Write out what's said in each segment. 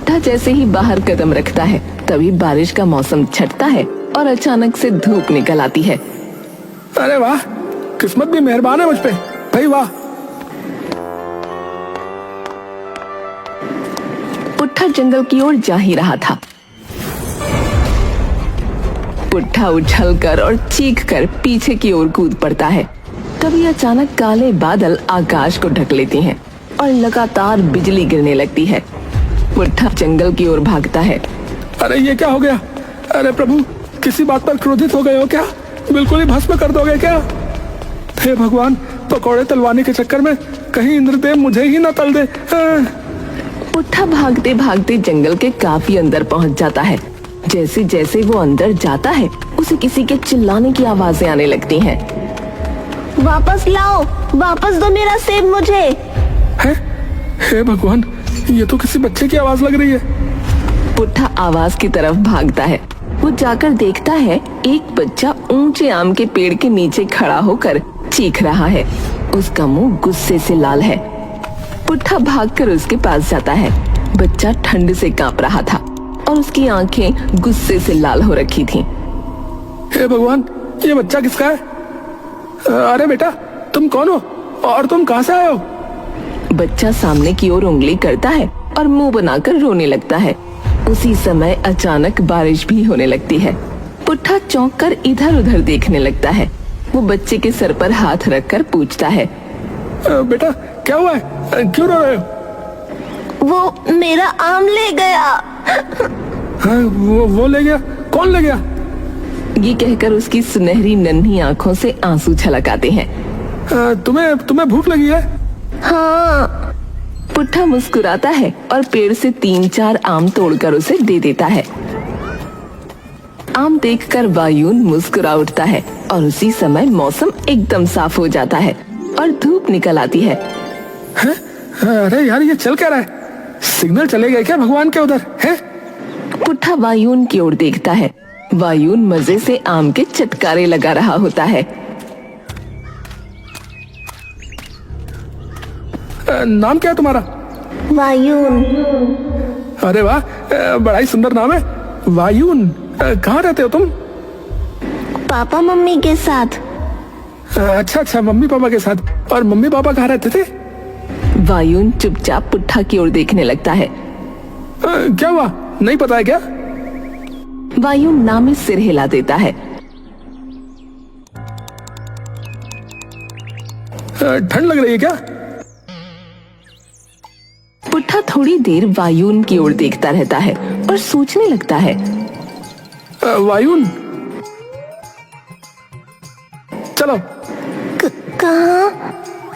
पुट्ठा जैसे ही बाहर कदम रखता है तभी बारिश का मौसम छटता है और अचानक से धूप निकल आती है। अरे वाह, किस्मत भी मेहरबान है मुझ पे, भाई वाह। पुट्ठा जंगल की ओर जा ही रहा था। पुट्ठा उछलकर और चीखकर पीछे की ओर कूद पड़ता है। तभी अचानक काले बादल आकाश को ढक लेते हैं और लगातार बिजली गिरने लगती है। पुट्ठा जंगल की ओर भागता है। अरे ये क्या हो गया? अरे प्रभु, किसी बात पर क्रोधित हो गए हो क्या? बिल्कुल ही भस्म कर दोगे क्या? हे भगवान, पकौड़े तलवाने के चक्कर में कहीं इंद्रदेव मुझे ही ना तल दे। पुट्ठा भागते भागते जंगल के काफी अंदर पहुंच जाता है। जैसे जैसे वो अंदर जाता है उसे किसी के चिल्लाने की आवाजें आने लगती हैं। वापस लाओ, वापस दो मेरा सेब मुझे। हे भगवान, ये तो किसी बच्चे की आवाज लग रही है। पुट्ठा आवाज की तरफ भागता है। वो जाकर देखता है एक बच्चा ऊंचे आम के पेड़ के नीचे खड़ा होकर चीख रहा है। उसका मुंह गुस्से से लाल है। पुट्ठा भागकर उसके पास जाता है। बच्चा ठंड से कांप रहा था और उसकी आंखें गुस्से से लाल हो रखी थीं। हे भगवान, ये बच्चा किसका है? अरे बेटा, तुम कौन हो और तुम कहां से आए हो? बच्चा सामने की ओर उंगली करता है और मुंह बनाकर रोने लगता है। उसी समय अचानक बारिश भी होने लगती है। पुट्ठा चौंक कर इधर उधर देखने लगता है। वो बच्चे के सर पर हाथ रखकर पूछता है, बेटा क्या हुआ है? क्यों रो रहे हो? वो मेरा आम ले गया। हाँ, वो ले गया? कौन ले गया? ये कहकर उसकी सुनहरी नन्ही आंखों से आंसू छलक आते हैं। तुम्हें भूख लगी है? हाँ। पुट्ठा मुस्कुराता है और पेड़ से 3-4 आम तोड़कर उसे दे देता है। आम देखकर वायुन मुस्कुरा उठता है और उसी समय मौसम एकदम साफ हो जाता है और धूप निकल आती है। अरे यार, ये चल क्या रहा है? सिग्नल चले गए क्या भगवान के उधर? है? पुट्ठा वायुन की ओर देखता है। वायुन मजे से आम के चटकारे लगा रहा होता है। नाम क्या है तुम्हारा? वायुन। अरे वाह, बड़ा ही सुंदर नाम है, वायुन। कहाँ रहते हो तुम? पापा मम्मी के साथ। अच्छा, मम्मी पापा के साथ। और मम्मी पापा कहाँ रहते थे? वायुन चुपचाप पुट्ठा की ओर देखने लगता है। क्या हुआ, नहीं पता है क्या? वायुन नाम में सिर हिला देता है। ठंड लग रही है क्या? पुट्ठा थोड़ी देर वायुन की ओर देखता रहता है और सोचने लगता है। वायुन, चलो। कहाँ?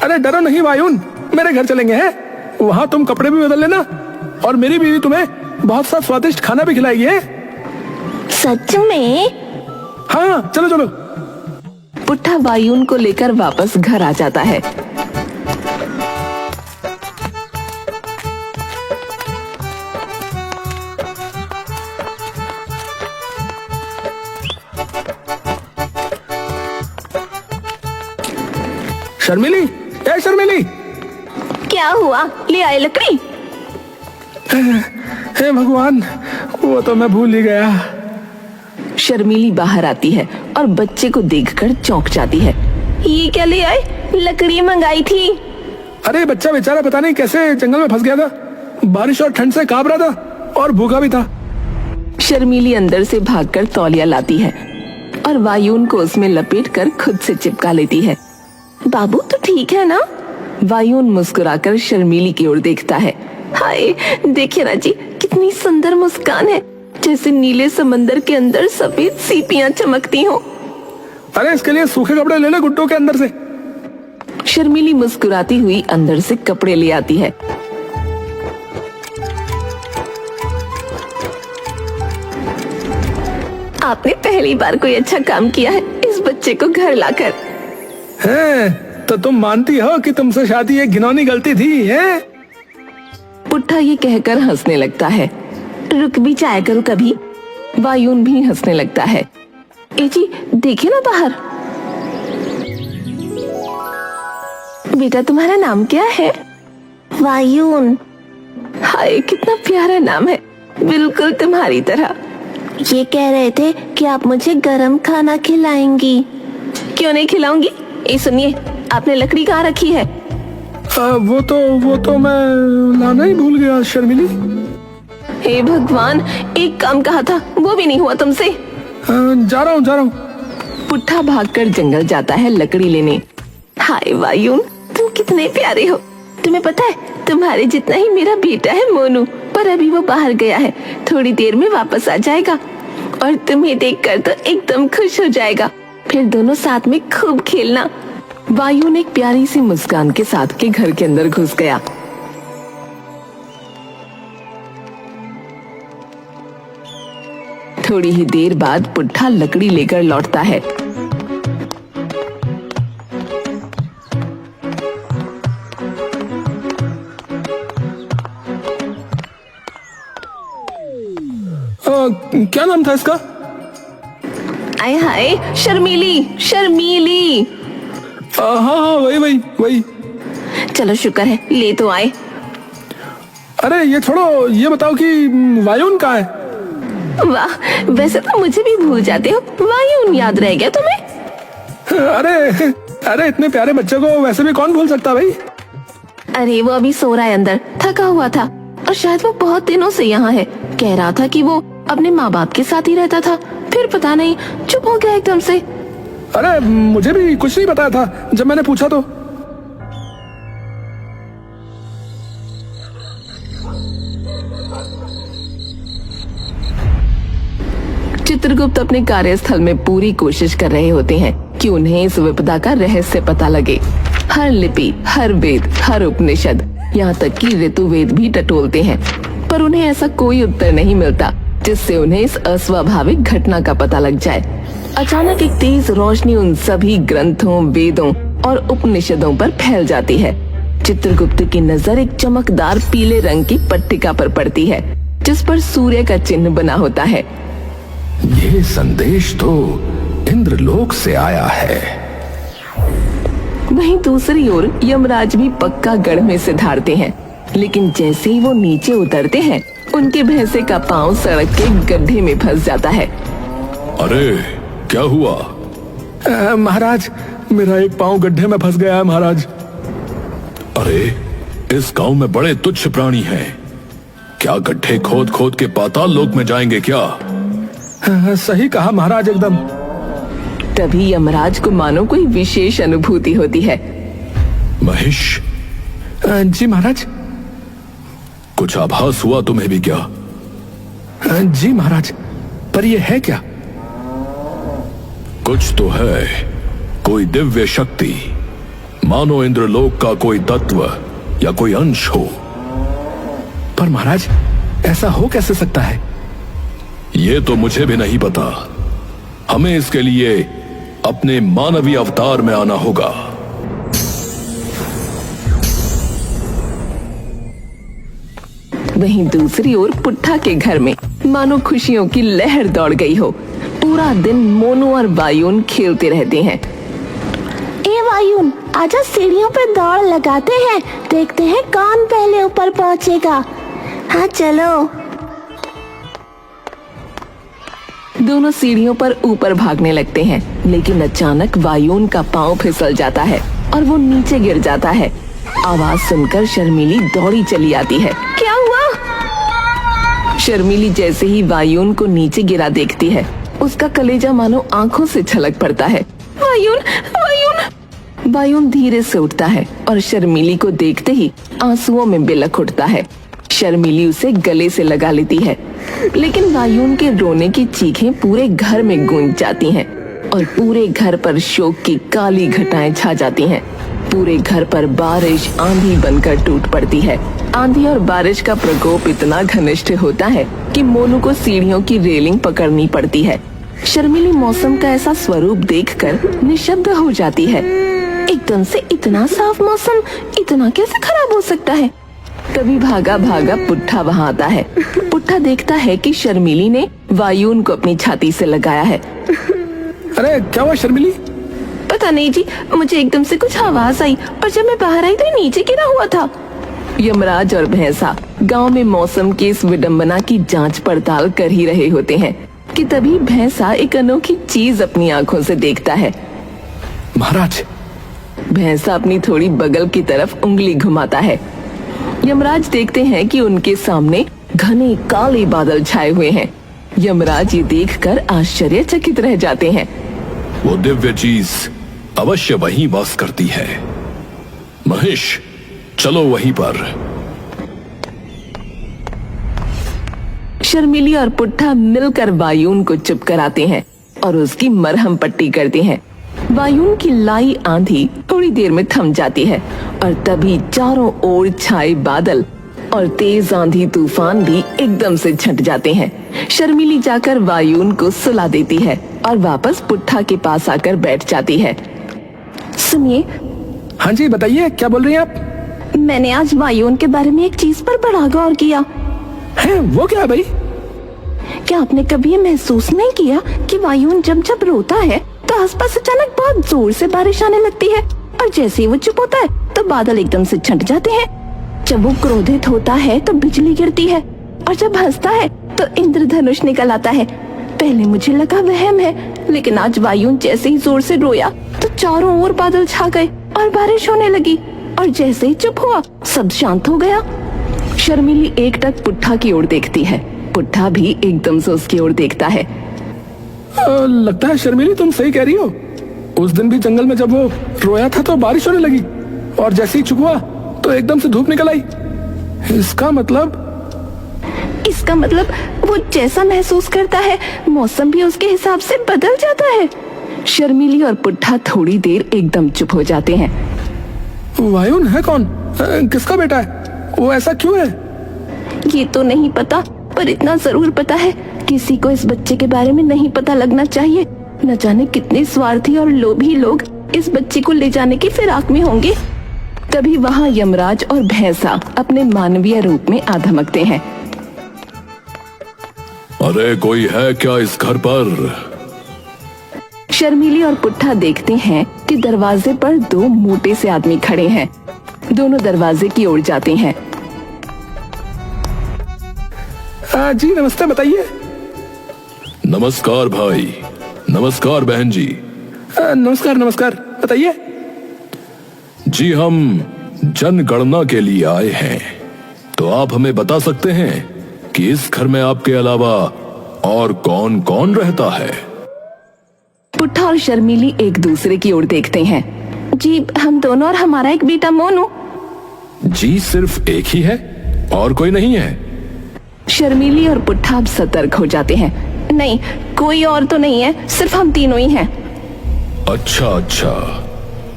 अरे डरो नहीं वायुन, मेरे घर चलेंगे हैं। वहाँ तुम कपड़े भी बदल लेना और मेरी बीवी तुम्हें बहुत सा स्वादिष्ट खाना भी खिलाएगी है। सच में? हाँ, चलो चलो। पुट्ठा वायुन को लेकर वापस घर आ जाता है। शर्मिली, ए शर्मिली। क्या हुआ? ले आए लकड़ी? हे भगवान, वो तो मैं भूल ही गया। शर्मिली बाहर आती है और बच्चे को देखकर चौंक जाती है। ये क्या ले आए? लकड़ी मंगाई थी। अरे बच्चा बेचारा पता नहीं कैसे जंगल में फंस गया था। बारिश और ठंड से कांप रहा था और भूखा भी था। शर्मिली अंदर से भागकर तौलिया लाती है और वायुन को उसमें लपेटकर खुद से चिपका लेती है। बाबू तो ठीक है ना? वायुन मुस्कुराकर शर्मिली की ओर देखता है। हाय, देखिए ना जी, कितनी सुंदर मुस्कान है, जैसे नीले समंदर के अंदर सफेद सीपियां चमकती हो। अरे इसके लिए सूखे कपड़े ले ले गुड्डों के अंदर से। शर्मिली मुस्कुराती हुई अंदर से कपड़े ले आती है। आपने पहली बार कोई अच्छा काम किया है इस बच्चे को घर लाकर। है, तो तुम मानती हो कि तुमसे शादी एक घिनौनी गलती थी? है? पुट्ठा ये कहकर हंसने लगता है। रुक भी जाया करो कभी। वायुन भी हंसने लगता है। ए जी, देखिए ना बाहर। बेटा, तुम्हारा नाम क्या है? वायुन। हाय कितना प्यारा नाम है, बिल्कुल तुम्हारी तरह। ये कह रहे थे कि आप मुझे गरम खाना खिलाएंगी। क्यों नहीं खिलाऊंगी? ये सुनिए, आपने लकड़ी कहाँ रखी है? वो तो मैं लाना ही भूल गया शर्मिली। हे भगवान, एक काम कहा था वो भी नहीं हुआ तुमसे। जा रहा हूँ। पुट्ठा भागकर जंगल जाता है लकड़ी लेने। हाय वायुन, तुम कितने प्यारे हो। तुम्हें पता है, तुम्हारे जितना ही मेरा बेटा है मोनू, पर अभी वो बाहर गया है। थोड़ी देर में वापस आ जाएगा और तुम्हें देखकर तो एकदम खुश हो जाएगा। फिर दोनों साथ में खूब खेलना। वायुन एक प्यारी सी मुस्कान के साथ के घर के अंदर घुस गया। थोड़ी ही देर बाद पुट्ठा लकड़ी लेकर लौटता है। क्या नाम था इसका? आय हाय, शर्मीली। हाँ वही। चलो शुक्र है ले तो आए। अरे ये छोड़ो, ये बताओ कि वायुन कहाँ है? वाह, वैसे तो मुझे भी भूल जाते हो। वायुन याद रह गया तुम्हें? अरे इतने प्यारे बच्चे को वैसे भी कौन भूल सकता भाई। अरे वो अभी सो रहा है अंदर, थका हुआ था और शायद वो बहुत दिनों से यहाँ है। कह रहा था कि वो अपने माँ बाप के साथ ही रहता था, फिर पता नहीं चुप हो गया एकदम से। अरे मुझे भी कुछ नहीं बताया था जब मैंने पूछा तो। चित्रगुप्त अपने कार्यस्थल में पूरी कोशिश कर रहे होते हैं कि उन्हें इस विपदा का रहस्य पता लगे। हर लिपि, हर वेद, हर उपनिषद, यहाँ तक कि ऋतुवेद भी टटोलते हैं, पर उन्हें ऐसा कोई उत्तर नहीं मिलता जिससे उन्हें इस अस्वाभाविक घटना का पता लग जाए। अचानक एक तेज रोशनी उन सभी ग्रंथों, वेदों और उपनिषदों पर फैल जाती है। चित्रगुप्त की नजर एक चमकदार पीले रंग की पट्टिका पर पड़ती है जिस पर सूर्य का चिन्ह बना होता है। ये संदेश तो इंद्रलोक से आया है। वहीं दूसरी ओर यमराज भी पक्का गढ़ में से धारते हैं, लेकिन जैसे ही वो नीचे उतरते हैं उनके भैंसे का पांव सड़क के गड्ढे में फंस जाता है। अरे क्या हुआ? महाराज, मेरा एक पांव गड्ढे में फंस गया है महाराज। अरे इस गांव में बड़े तुच्छ प्राणी हैं, क्या गड्ढे खोद खोद के पाताल लोक में जाएंगे क्या? सही कहा महाराज एकदम। तभी यमराज को मानो कोई विशेष अनुभूति होती है। महेश। जी महाराज। कुछ आभास हुआ तुम्हें भी क्या? जी महाराज, पर ये है क्या? कुछ तो है, कोई दिव्य शक्ति, मानो इंद्रलोक का कोई तत्व या कोई अंश हो। पर महाराज, ऐसा हो कैसे सकता है? ये तो मुझे भी नहीं पता। हमें इसके लिए अपने मानवीय अवतार में आना होगा। वहीं दूसरी ओर पुट्ठा के घर में मानो खुशियों की लहर दौड़ गई हो। पूरा दिन मोनू और वायुन खेलते रहते हैं। ए वायुन, आजा सीढ़ियों पे दौड़ लगाते हैं, देखते हैं कौन पहले ऊपर पहुंचेगा। हाँ चलो। दोनों सीढ़ियों पर ऊपर भागने लगते हैं, लेकिन अचानक वायुन का पांव फिसल जाता है और वो नीचे गिर जाता है। आवाज सुनकर शर्मिली दौड़ी चली आती है। क्या हुआ? शर्मिली जैसे ही वायुन को नीचे गिरा देखती है, उसका कलेजा मानो आंखों से छलक पड़ता है। वायुन धीरे से उठता है और शर्मिली को देखते ही आंसुओं में बिलख उठता है। शर्मिली उसे गले से लगा लेती है, लेकिन वायुन के रोने की चीखें पूरे घर में गूंज जाती हैं और पूरे घर पर शोक की काली घटाएं छा जाती हैं। पूरे घर पर बारिश आंधी बनकर टूट पड़ती है। आंधी और बारिश का प्रकोप इतना घनिष्ठ होता है कि मोनू को सीढ़ियों की रेलिंग पकड़नी पड़ती है। शर्मिली मौसम का ऐसा स्वरूप देखकर निशब्द हो जाती है। एकदम से इतना साफ मौसम इतना कैसे खराब हो सकता है? तभी भागा भागा पुट्ठा वहाँ आता है। पुट्ठा देखता है कि शर्मिली ने वायुन को अपनी छाती से लगाया है। अरे क्या हुआ शर्मिली? पता नहीं जी, मुझे एकदम से कुछ आवाज आई और जब मैं बाहर आई तो नीचे गिरा हुआ था। यमराज और भैंसा गांव में मौसम की इस विडंबना की जांच पड़ताल कर ही रहे होते हैं कि तभी भैंसा एक अनोखी चीज अपनी आंखों से देखता है। महाराज, भैंसा अपनी थोड़ी बगल की तरफ उंगली घुमाता है। यमराज देखते हैं कि उनके सामने घने काले बादल छाए हुए हैं। यमराज ये देखकर आश्चर्यचकित रह जाते हैं। वो दिव्य चीज अवश्य वहीं वास करती है। महेश, चलो वहीं पर। शर्मिली और पुट्ठा मिलकर वायुन को चुप कराते हैं और उसकी मरहम पट्टी करते हैं। वायुन की लाई आंधी थोड़ी देर में थम जाती है और तभी चारों ओर छाए बादल और तेज आंधी तूफान भी एकदम से छट जाते हैं। शर्मिली जाकर वायुन को सुला देती है और वापस पुट्ठा के पास आकर बैठ जाती है। सुनिए, हाँ जी बताइए, क्या बोल रही हैं आप? मैंने आज वायुन के बारे में एक चीज पर बड़ा गौर किया। है वो क्या भाई? क्या आपने कभी ये महसूस नहीं किया कि वायुन जब जब रोता है तो आसपास अचानक बहुत जोर से बारिश आने लगती है और जैसे ही वो चुप होता है तो बादल एकदम से छट जाते हैं। जब वो क्रोधित होता है तो बिजली गिरती है और जब हंसता है तो इंद्रधनुष निकल आता है। पहले मुझे लगा वहम है, लेकिन आज वायुन जैसे ही जोर से रोया तो चारों ओर बादल छा गए और बारिश होने लगी और जैसे ही चुप हुआ सब शांत हो गया। शर्मिली एकटक पुट्ठा की ओर देखती है। पुट्ठा भी एकदम से उसकी ओर देखता है। लगता है शर्मिली तुम सही कह रही हो। उस दिन भी जंगल में जब वो रोया था तो बारिश होने लगी और जैसे ही चुप हुआ तो एकदम से धूप निकल आई। इसका मतलब वो जैसा महसूस करता है मौसम भी उसके हिसाब से बदल जाता है। शर्मिली और पुट्ठा थोड़ी देर एकदम चुप हो जाते हैं। वायुन है कौन? किसका बेटा है? वो ऐसा क्यों है? ये तो नहीं पता, पर इतना जरूर पता है किसी को इस बच्चे के बारे में नहीं पता लगना चाहिए। न जाने कितने स्वार्थी और लोभी लोग इस बच्चे को ले जाने की फिराक में होंगे। तभी वहाँ यमराज और भैंसा अपने मानवीय रूप में आ धमकते हैं। अरे कोई है क्या इस घर पर? शर्मिली और पुट्ठा देखते हैं कि दरवाजे पर दो मोटे से आदमी खड़े हैं। दोनों दरवाजे की ओर जाते हैं। जी नमस्ते, बताइए। नमस्कार भाई। नमस्कार बहन जी। नमस्कार नमस्कार, बताइए। जी हम जनगणना के लिए आए हैं, तो आप हमें बता सकते हैं कि इस घर में आपके अलावा और कौन कौन रहता है? पुट्ठा और शर्मिली एक दूसरे की ओर देखते हैं। जी हम दोनों और हमारा एक बेटा मोनू। जी सिर्फ एक ही है और कोई नहीं है? शर्मिली और पुट्ठा अब सतर्क हो जाते हैं। नहीं, कोई और तो नहीं है, सिर्फ हम तीनों ही हैं। अच्छा अच्छा,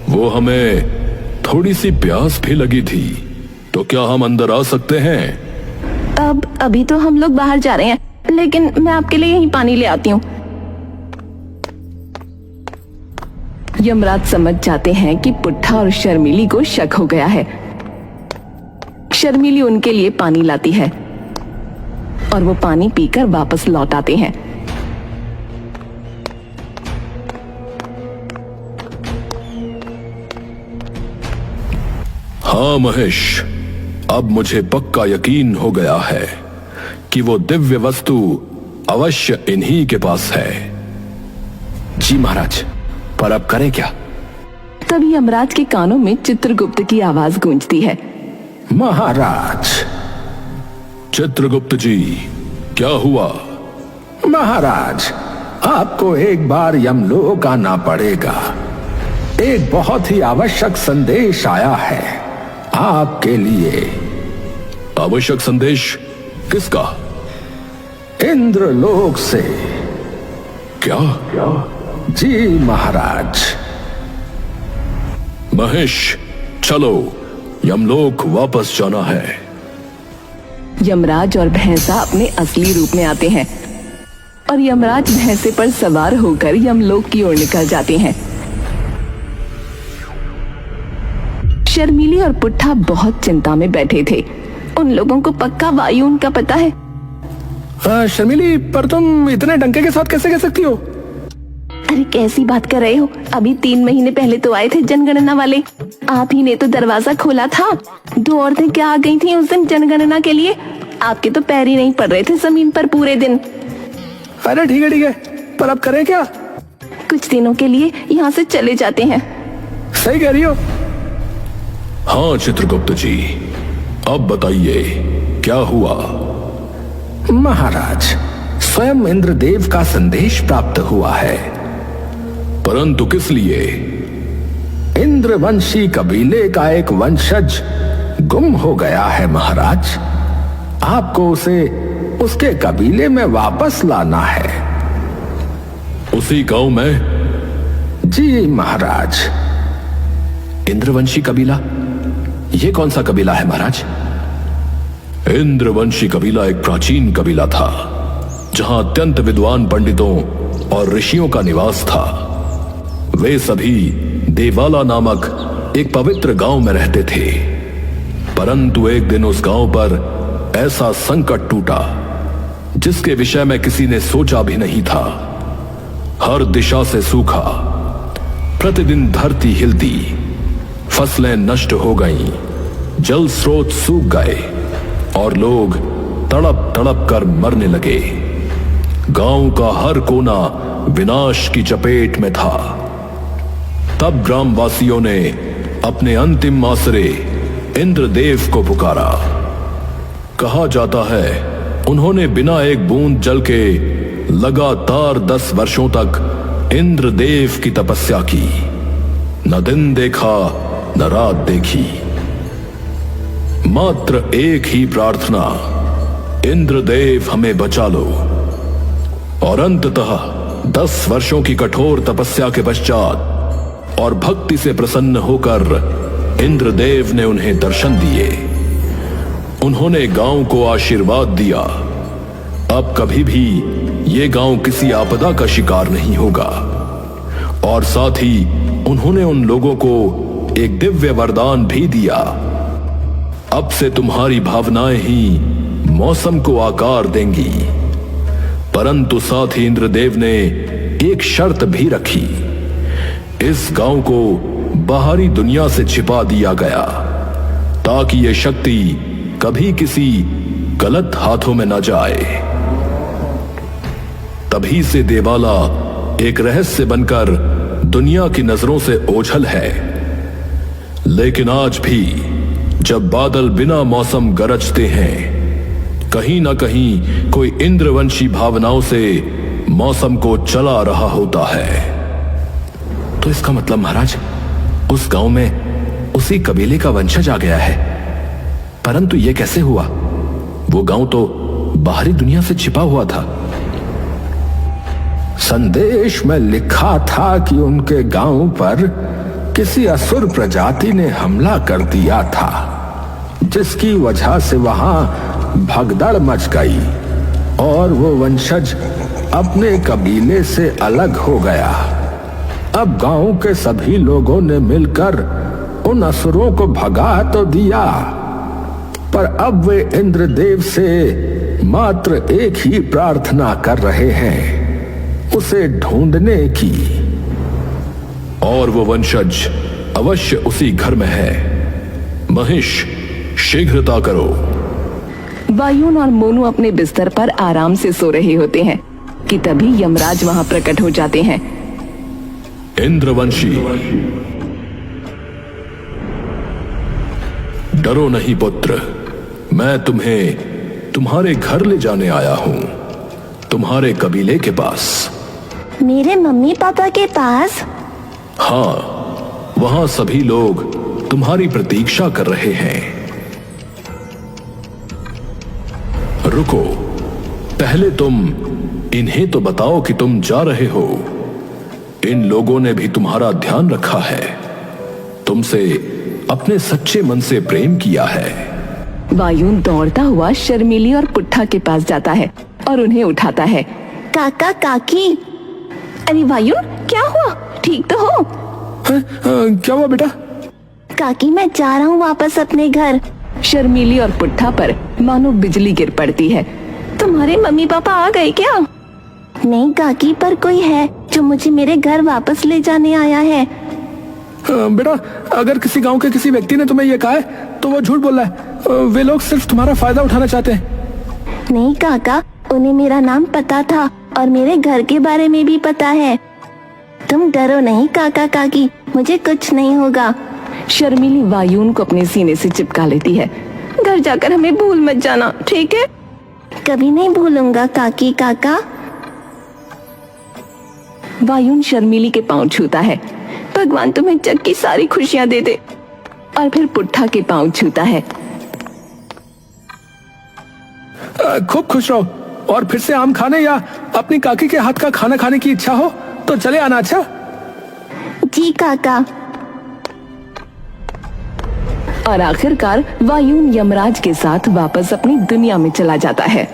वो हमें थोड़ी सी प्यास भी लगी थी, तो क्या हम अंदर आ सकते हैं? अभी तो हम लोग बाहर जा रहे हैं, लेकिन मैं आपके लिए यहीं पानी ले आती हूँ। यमराज समझ जाते हैं कि पुट्ठा और शर्मिली को शक हो गया है। शर्मिली उनके लिए पानी लाती है और वो पानी पीकर वापस लौट आते हैं। हाँ महेश, अब मुझे पक्का यकीन हो गया है कि वो दिव्य वस्तु अवश्य इन्हीं के पास है। जी महाराज, पर अब करें क्या? तभी यमराज के कानों में चित्रगुप्त की आवाज गूंजती है। महाराज। चित्रगुप्त जी, क्या हुआ? महाराज, आपको एक बार यमलोक आना पड़ेगा। एक बहुत ही आवश्यक संदेश आया है आपके लिए। आवश्यक संदेश? किसका? इंद्रलोक से। क्या? जी महाराज। महेश, चलो, यमलोक वापस जाना है। यमराज और भैंसा अपने असली रूप में आते हैं और यमराज भैंसे पर सवार होकर यमलोक की ओर निकल जाते हैं। शर्मिली और पुट्ठा बहुत चिंता में बैठे थे। उन लोगों को पक्का वायुन का पता है। शर्मिली, पर तुम इतने डंके के साथ कैसे कह सकती हो? अरे कैसी बात कर रहे हो, अभी 3 महीने पहले तो आए थे जनगणना वाले, आप ही ने तो दरवाजा खोला था। 2 औरतें क्या आ गई थी उस दिन जनगणना के लिए, आपके तो पैर ही नहीं पड़ रहे थे जमीन पर पूरे दिन। अरे ठीक है, पर अब करें क्या? कुछ दिनों के लिए यहाँ से चले जाते हैं। सही कह रही हो। हाँ चित्रगुप्त जी, अब बताइए क्या हुआ? महाराज, स्वयं इंद्रदेव का संदेश प्राप्त हुआ है। परंतु किस लिए? इंद्रवंशी कबीले का एक वंशज गुम हो गया है महाराज। आपको उसे उसके कबीले में वापस लाना है। उसी गांव में? जी महाराज। इंद्रवंशी कबीला? ये कौन सा कबीला है महाराज? इंद्रवंशी कबीला एक प्राचीन कबीला था जहां अत्यंत विद्वान पंडितों और ऋषियों का निवास था। वे सभी देवाला नामक एक पवित्र गांव में रहते थे। परंतु एक दिन उस गांव पर ऐसा संकट टूटा जिसके विषय में किसी ने सोचा भी नहीं था। हर दिशा से सूखा, प्रतिदिन धरती हिलती, फसलें नष्ट हो गईं, जल स्रोत सूख गए और लोग तड़प तड़प कर मरने लगे। गांव का हर कोना विनाश की चपेट में था। तब ग्रामवासियों ने अपने अंतिम आसरे इंद्रदेव को पुकारा। कहा जाता है उन्होंने बिना एक बूंद जल के लगातार 10 वर्षों तक इंद्रदेव की तपस्या की। न दिन देखा न रात देखी, मात्र एक ही प्रार्थना, इंद्रदेव हमें बचा लो। और अंततः 10 वर्षों की कठोर तपस्या के पश्चात और भक्ति से प्रसन्न होकर इंद्रदेव ने उन्हें दर्शन दिए। उन्होंने गांव को आशीर्वाद दिया, अब कभी भी ये गांव किसी आपदा का शिकार नहीं होगा। और साथ ही उन्होंने उन लोगों को एक दिव्य वरदान भी दिया, अब से तुम्हारी भावनाएं ही मौसम को आकार देंगी। परंतु साथ ही इंद्रदेव ने एक शर्त भी रखी, इस गांव को बाहरी दुनिया से छिपा दिया गया ताकि ये शक्ति कभी किसी गलत हाथों में न जाए। तभी से देवाला एक रहस्य बनकर दुनिया की नजरों से ओझल है। लेकिन आज भी जब बादल बिना मौसम गरजते हैं, कहीं ना कहीं कोई इंद्रवंशी भावनाओं से मौसम को चला रहा होता है। तो इसका मतलब महाराज, उस गांव में उसी कबीले का वंशज आ गया है। परंतु यह कैसे हुआ? वो गांव तो बाहरी दुनिया से छिपा हुआ था। संदेश में लिखा था कि उनके गांव पर किसी असुर प्रजाति ने हमला कर दिया था, जिसकी वजह से वहां भगदड़ मच गई और वो वंशज अपने कबीले से अलग हो गया। अब गांव के सभी लोगों ने मिलकर उन असुरों को भगा तो दिया, पर अब वे इंद्रदेव से मात्र एक ही प्रार्थना कर रहे हैं, उसे ढूंढने की। और वो वंशज अवश्य उसी घर में है। महिष, शीघ्रता करो। वायुन और मोनू अपने बिस्तर पर आराम से सो रहे होते हैं कि तभी यमराज वहां प्रकट हो जाते हैं। इंद्रवंशी, डरो नहीं पुत्र, मैं तुम्हें तुम्हारे घर ले जाने आया हूं, तुम्हारे कबीले के पास। मेरे मम्मी पापा के पास? हाँ, वहां सभी लोग तुम्हारी प्रतीक्षा कर रहे हैं। रुको, पहले तुम इन्हें तो बताओ कि तुम जा रहे हो। इन लोगों ने भी तुम्हारा ध्यान रखा है, तुमसे अपने सच्चे मन से प्रेम किया है। वायुन दौड़ता हुआ शर्मिली और पुट्ठा के पास जाता है और उन्हें उठाता है। काका काकी। अरे वायुन, क्या हुआ? ठीक तो हो? क्या हुआ बेटा? काकी, मैं जा रहा हूँ वापस अपने घर। शर्मिली और पुट्ठा पर मानो बिजली गिर पड़ती है। तुम्हारे मम्मी पापा आ गए क्या? नहीं काकी, पर कोई है जो मुझे मेरे घर वापस ले जाने आया है। बेटा, अगर किसी गांव के किसी व्यक्ति ने तुम्हें ये कहा है तो वो झूठ बोल रहा है। वे लोग सिर्फ तुम्हारा फायदा उठाना चाहते हैं। नहीं काका, उन्हें मेरा नाम पता था और मेरे घर के बारे में भी पता है। तुम डरो नहीं काका काकी, मुझे कुछ नहीं होगा। शर्मीली वायुन को अपने सीने से चिपका लेती है। घर जाकर हमें भूल मत जाना, ठीक है? कभी नहीं भूलूंगा काकी काका। वायुन शर्मीली के पांव छूता है। भगवान तुम्हें जग की सारी खुशियां दे दे। और फिर पुट्ठा के पांव छूता है। खूब खुश रहो और फिर से आम खाने या अपनी काकी के हाथ का खाना खाने की इच्छा हो तो चले आना। अच्छा जी काका। और आखिरकार वायुन यमराज के साथ वापस अपनी दुनिया में चला जाता है।